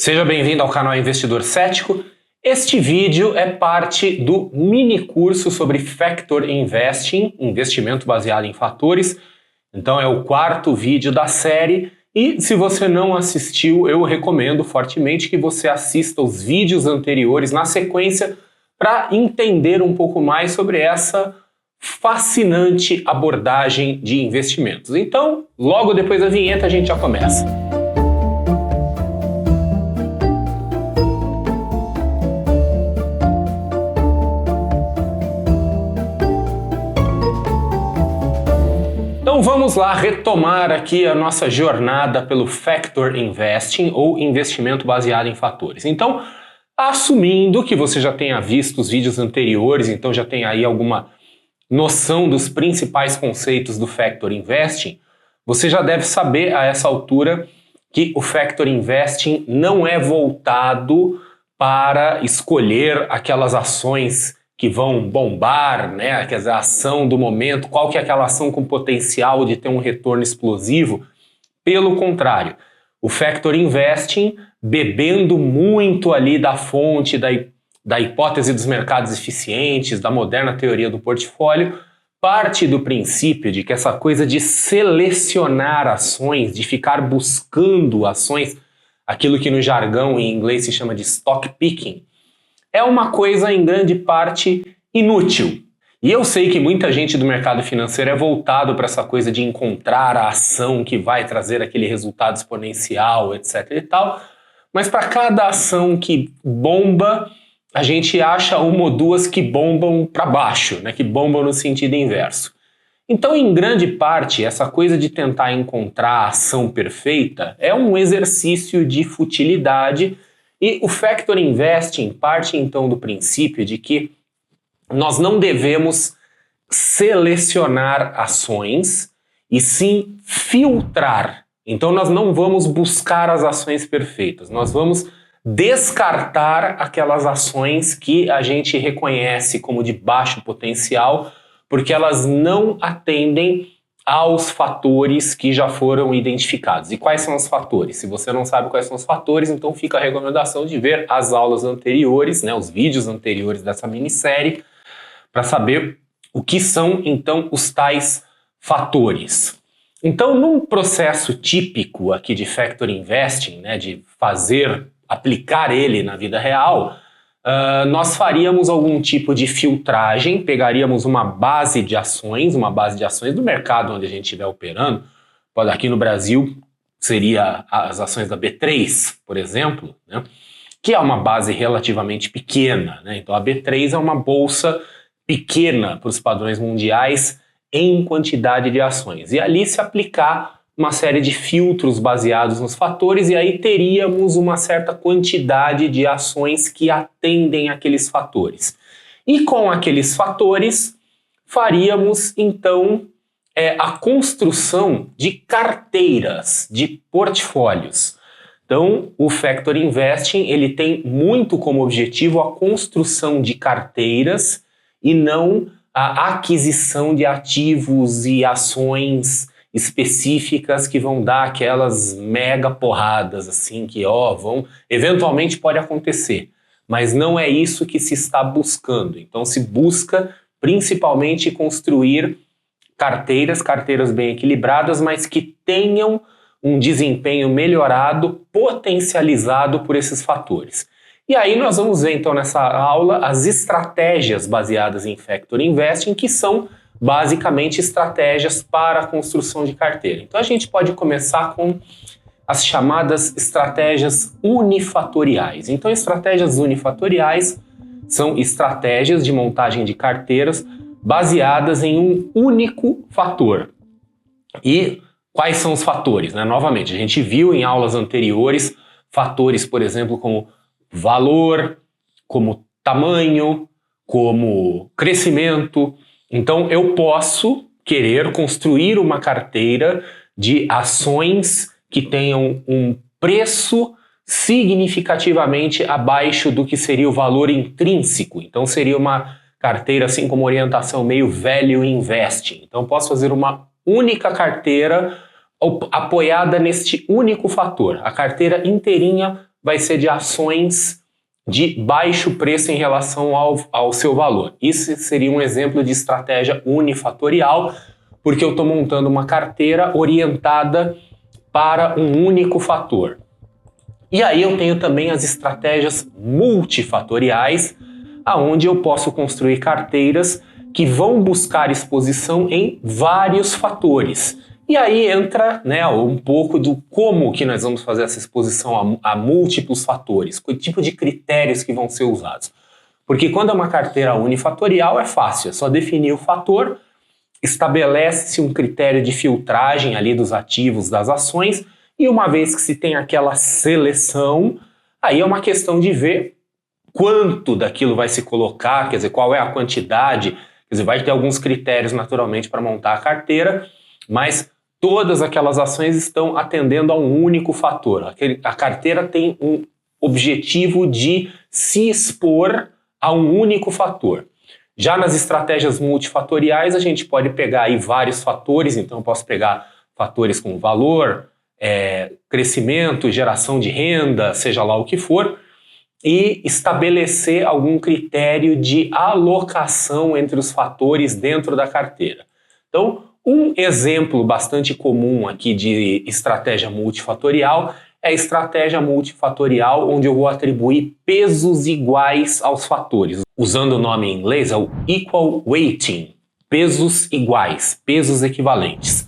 Seja bem-vindo ao canal Investidor Cético. Este vídeo é parte do mini curso sobre Factor Investing, investimento baseado em fatores. Então é o quarto vídeo da série e se você não assistiu, eu recomendo fortemente que você assista os vídeos anteriores na sequência para entender um pouco mais sobre essa fascinante abordagem de investimentos. Então, logo depois da vinheta a gente já começa. Então vamos lá retomar aqui a nossa jornada pelo Factor Investing ou investimento baseado em fatores. Então, assumindo que você já tenha visto os vídeos anteriores, então já tem aí alguma noção dos principais conceitos do Factor Investing, você já deve saber a essa altura que o Factor Investing não é voltado para escolher aquelas ações que vão bombar, né? Quer dizer, a ação do momento, qual que é aquela ação com potencial de ter um retorno explosivo. Pelo contrário, o Factor Investing, bebendo muito ali da fonte da hipótese dos mercados eficientes, da moderna teoria do portfólio, parte do princípio de que essa coisa de selecionar ações, de ficar buscando ações, aquilo que no jargão em inglês se chama de stock picking, é uma coisa em grande parte inútil. E eu sei que muita gente do mercado financeiro é voltado para essa coisa de encontrar a ação que vai trazer aquele resultado exponencial, etc e tal, mas para cada ação que bomba, a gente acha uma ou duas que bombam para baixo, né? Que bombam no sentido inverso. Então, em grande parte, essa coisa de tentar encontrar a ação perfeita é um exercício de futilidade. E o Factor Investing parte então do princípio de que nós não devemos selecionar ações e sim filtrar. Então nós não vamos buscar as ações perfeitas, nós vamos descartar aquelas ações que a gente reconhece como de baixo potencial, porque elas não atendem aos fatores que já foram identificados. E quais são os fatores? Se você não sabe quais são os fatores, então fica a recomendação de ver as aulas anteriores, né, os vídeos anteriores dessa minissérie, para saber o que são, então, os tais fatores. Então, num processo típico aqui de Factor Investing, né, de aplicar ele na vida real, nós faríamos algum tipo de filtragem, pegaríamos uma base de ações do mercado onde a gente estiver operando. Aqui no Brasil seria as ações da B3, por exemplo, né? Que é uma base relativamente pequena, né? Então a B3 é uma bolsa pequena para os padrões mundiais em quantidade de ações. E ali se aplicar uma série de filtros baseados nos fatores, e aí teríamos uma certa quantidade de ações que atendem aqueles fatores. E com aqueles fatores, faríamos então a construção de carteiras, de portfólios. Então, o Factor Investing ele tem muito como objetivo a construção de carteiras e não a aquisição de ativos e ações específicas que vão dar aquelas mega porradas, assim, que eventualmente pode acontecer, mas não é isso que se está buscando. Então se busca principalmente construir carteiras bem equilibradas, mas que tenham um desempenho melhorado, potencializado por esses fatores. E aí nós vamos ver então nessa aula as estratégias baseadas em Factor Investing, que são basicamente estratégias para a construção de carteira. Então a gente pode começar com as chamadas estratégias unifatoriais. Então estratégias unifatoriais são estratégias de montagem de carteiras baseadas em um único fator. E quais são os fatores, né? Novamente, a gente viu em aulas anteriores fatores, por exemplo, como valor, como tamanho, como crescimento. Então eu posso querer construir uma carteira de ações que tenham um preço significativamente abaixo do que seria o valor intrínseco. Então seria uma carteira assim como orientação meio value investing. Então eu posso fazer uma única carteira apoiada neste único fator. A carteira inteirinha vai ser de ações de baixo preço em relação ao seu valor. Isso seria um exemplo de estratégia unifatorial, porque eu estou montando uma carteira orientada para um único fator. E aí eu tenho também as estratégias multifatoriais, aonde eu posso construir carteiras que vão buscar exposição em vários fatores. E aí entra, né, um pouco do como que nós vamos fazer essa exposição a múltiplos fatores, que tipo de critérios que vão ser usados. Porque quando é uma carteira unifatorial é fácil, é só definir o fator, estabelece-se um critério de filtragem ali dos ativos, das ações, e uma vez que se tem aquela seleção, aí é uma questão de ver quanto daquilo vai se colocar, quer dizer, qual é a quantidade, quer dizer, vai ter alguns critérios naturalmente para montar a carteira, mas todas aquelas ações estão atendendo a um único fator. A carteira tem um objetivo de se expor a um único fator. Já nas estratégias multifatoriais, a gente pode pegar aí vários fatores, então eu posso pegar fatores como valor, crescimento, geração de renda, seja lá o que for, e estabelecer algum critério de alocação entre os fatores dentro da carteira. Então, um exemplo bastante comum aqui de estratégia multifatorial é a estratégia multifatorial onde eu vou atribuir pesos iguais aos fatores. Usando o nome em inglês, é o equal weighting, pesos iguais, pesos equivalentes.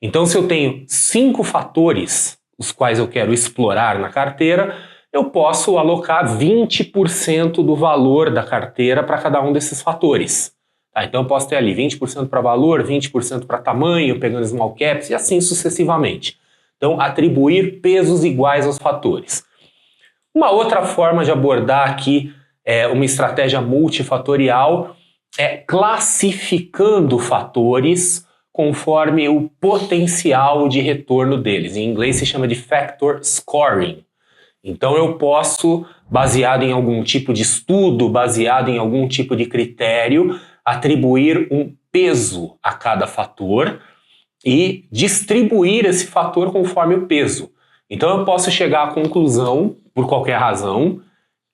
Então, se eu tenho 5 fatores, os quais eu quero explorar na carteira, eu posso alocar 20% do valor da carteira para cada um desses fatores. Então eu posso ter ali 20% para valor, 20% para tamanho, pegando small caps e assim sucessivamente. Então atribuir pesos iguais aos fatores. Uma outra forma de abordar aqui uma estratégia multifatorial é classificando fatores conforme o potencial de retorno deles. Em inglês se chama de factor scoring. Então eu posso, baseado em algum tipo de estudo, baseado em algum tipo de critério, atribuir um peso a cada fator e distribuir esse fator conforme o peso. Então eu posso chegar à conclusão, por qualquer razão,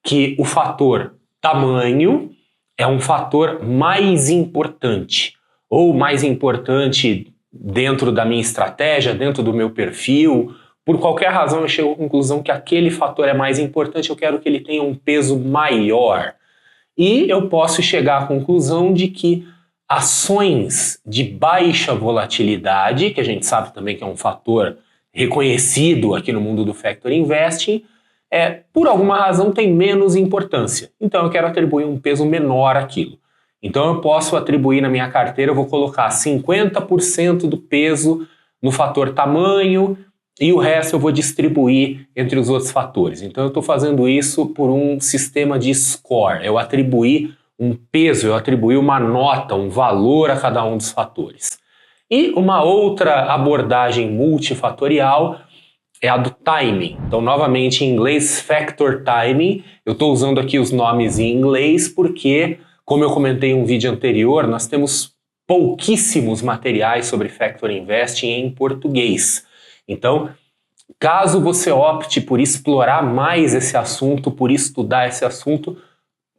que o fator tamanho é um fator mais importante, ou mais importante dentro da minha estratégia, dentro do meu perfil. Por qualquer razão eu chego à conclusão que aquele fator é mais importante, eu quero que ele tenha um peso maior. E eu posso chegar à conclusão de que ações de baixa volatilidade, que a gente sabe também que é um fator reconhecido aqui no mundo do Factor Investing, por alguma razão tem menos importância. Então eu quero atribuir um peso menor àquilo. Então eu posso atribuir na minha carteira, eu vou colocar 50% do peso no fator tamanho, e o resto eu vou distribuir entre os outros fatores. Então eu estou fazendo isso por um sistema de score. Eu atribuí um peso, eu atribuí uma nota, um valor a cada um dos fatores. E uma outra abordagem multifatorial é a do timing. Então, novamente, em inglês, factor timing. Eu estou usando aqui os nomes em inglês porque, como eu comentei em um vídeo anterior, nós temos pouquíssimos materiais sobre Factor Investing em português. Então, caso você opte por explorar mais esse assunto, por estudar esse assunto,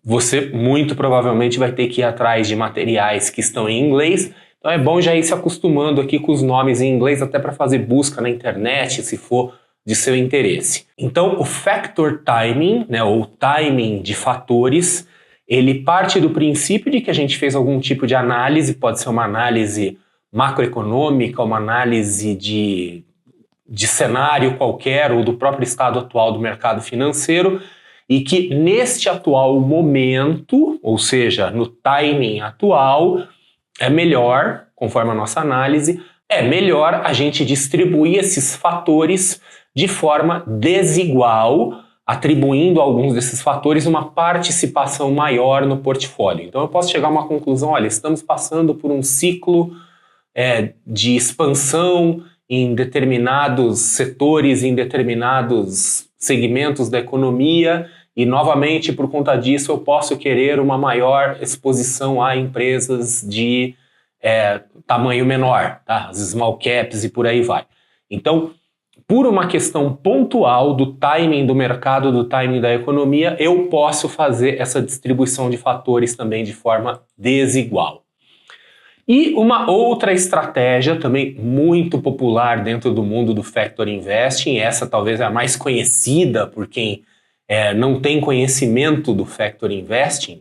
você muito provavelmente vai ter que ir atrás de materiais que estão em inglês. Então é bom já ir se acostumando aqui com os nomes em inglês, até para fazer busca na internet, se for de seu interesse. Então o factor timing, né, ou timing de fatores, ele parte do princípio de que a gente fez algum tipo de análise, pode ser uma análise macroeconômica, uma análise de cenário qualquer ou do próprio estado atual do mercado financeiro, e que neste atual momento, ou seja, no timing atual, é melhor, conforme a nossa análise, é melhor a gente distribuir esses fatores de forma desigual, atribuindo a alguns desses fatores uma participação maior no portfólio. Então eu posso chegar a uma conclusão, olha, estamos passando por um ciclo de expansão em determinados setores, em determinados segmentos da economia, e novamente por conta disso eu posso querer uma maior exposição a empresas de tamanho menor, tá? As small caps e por aí vai. Então, por uma questão pontual do timing do mercado, do timing da economia, eu posso fazer essa distribuição de fatores também de forma desigual. E uma outra estratégia também muito popular dentro do mundo do Factor Investing, essa talvez é a mais conhecida por quem não tem conhecimento do Factor Investing,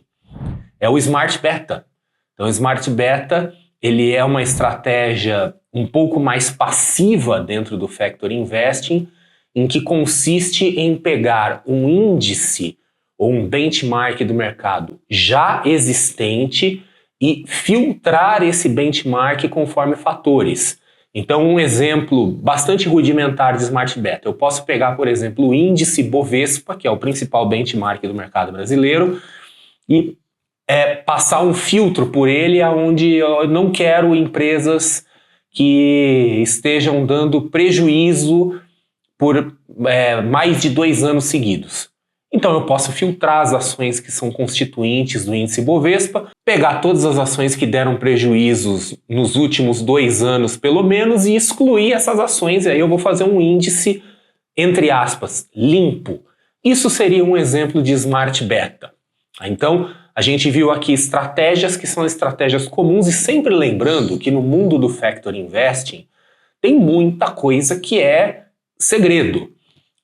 é o Smart Beta. Então o Smart Beta, ele é uma estratégia um pouco mais passiva dentro do Factor Investing, em que consiste em pegar um índice ou um benchmark do mercado já existente e filtrar esse benchmark conforme fatores. Então, um exemplo bastante rudimentar de Smart Beta. Eu posso pegar, por exemplo, o índice Bovespa, que é o principal benchmark do mercado brasileiro, e passar um filtro por ele, onde eu não quero empresas que estejam dando prejuízo por mais de 2 anos seguidos. Então eu posso filtrar as ações que são constituintes do índice Bovespa, pegar todas as ações que deram prejuízos nos últimos 2 anos pelo menos e excluir essas ações, e aí eu vou fazer um índice, entre aspas, limpo. Isso seria um exemplo de Smart Beta. Então a gente viu aqui estratégias que são estratégias comuns e sempre lembrando que no mundo do Factor Investing tem muita coisa que é segredo.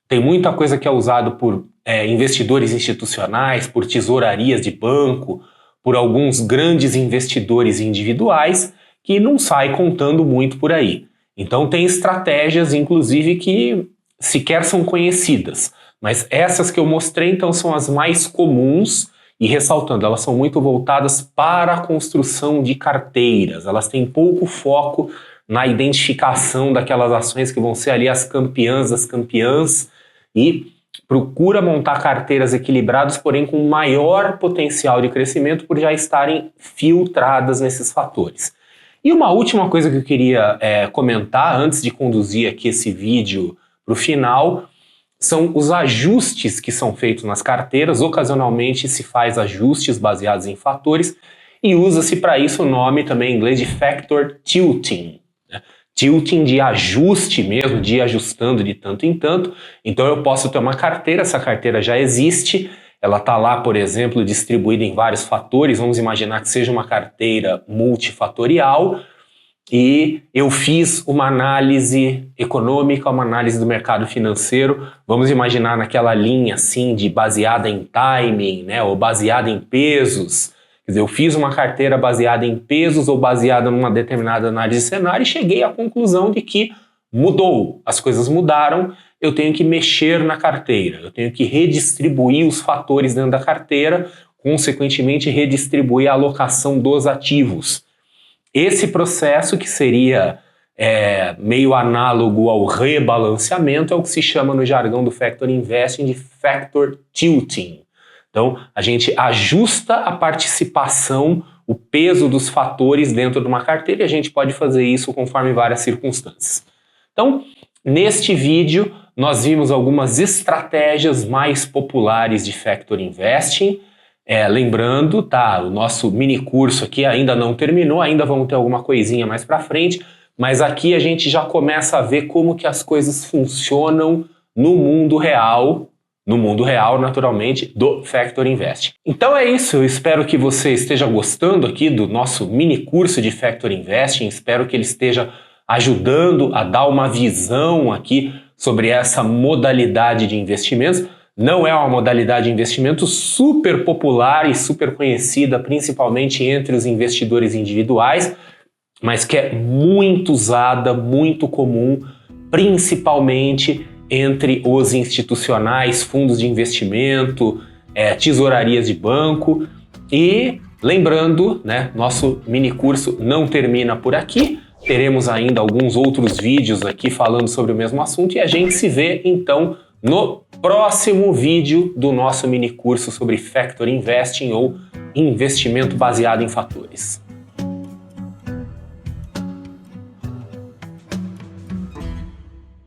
Tem muita coisa que é usado por investidores institucionais, por tesourarias de banco, por alguns grandes investidores individuais que não sai contando muito por aí. Então tem estratégias, inclusive, que sequer são conhecidas. Mas essas que eu mostrei, então, são as mais comuns e, ressaltando, elas são muito voltadas para a construção de carteiras. Elas têm pouco foco na identificação daquelas ações que vão ser ali as campeãs das campeãs e procura montar carteiras equilibradas, porém com maior potencial de crescimento por já estarem filtradas nesses fatores. E uma última coisa que eu queria comentar antes de conduzir aqui esse vídeo para o final são os ajustes que são feitos nas carteiras. Ocasionalmente se faz ajustes baseados em fatores e usa-se para isso o nome também em inglês de Factor Tilting. Tilting de ajuste mesmo, de ir ajustando de tanto em tanto. Então eu posso ter uma carteira, essa carteira já existe, ela está lá, por exemplo, distribuída em vários fatores. Vamos imaginar que seja uma carteira multifatorial e eu fiz uma análise econômica, uma análise do mercado financeiro. Vamos imaginar naquela linha assim de baseada em timing, né, ou baseada em pesos. Quer dizer, eu fiz uma carteira baseada em pesos ou baseada numa determinada análise de cenário e cheguei à conclusão de que mudou, as coisas mudaram, eu tenho que mexer na carteira, eu tenho que redistribuir os fatores dentro da carteira, consequentemente redistribuir a alocação dos ativos. Esse processo, que seria meio análogo ao rebalanceamento, é o que se chama no jargão do Factor Investing de Factor Tilting. Então, a gente ajusta a participação, o peso dos fatores dentro de uma carteira e a gente pode fazer isso conforme várias circunstâncias. Então, neste vídeo, nós vimos algumas estratégias mais populares de Factor Investing. Lembrando, tá, o nosso mini curso aqui ainda não terminou, ainda vamos ter alguma coisinha mais para frente, mas aqui a gente já começa a ver como que as coisas funcionam no mundo real, naturalmente, do Factor Investing. Então é isso, eu espero que você esteja gostando aqui do nosso mini curso de Factor Investing, espero que ele esteja ajudando a dar uma visão aqui sobre essa modalidade de investimentos. Não é uma modalidade de investimento super popular e super conhecida, principalmente entre os investidores individuais, mas que é muito usada, muito comum, principalmente entre os institucionais, fundos de investimento, tesourarias de banco. E lembrando, né, nosso mini curso não termina por aqui, teremos ainda alguns outros vídeos aqui falando sobre o mesmo assunto e a gente se vê então no próximo vídeo do nosso mini curso sobre Factor Investing ou investimento baseado em fatores.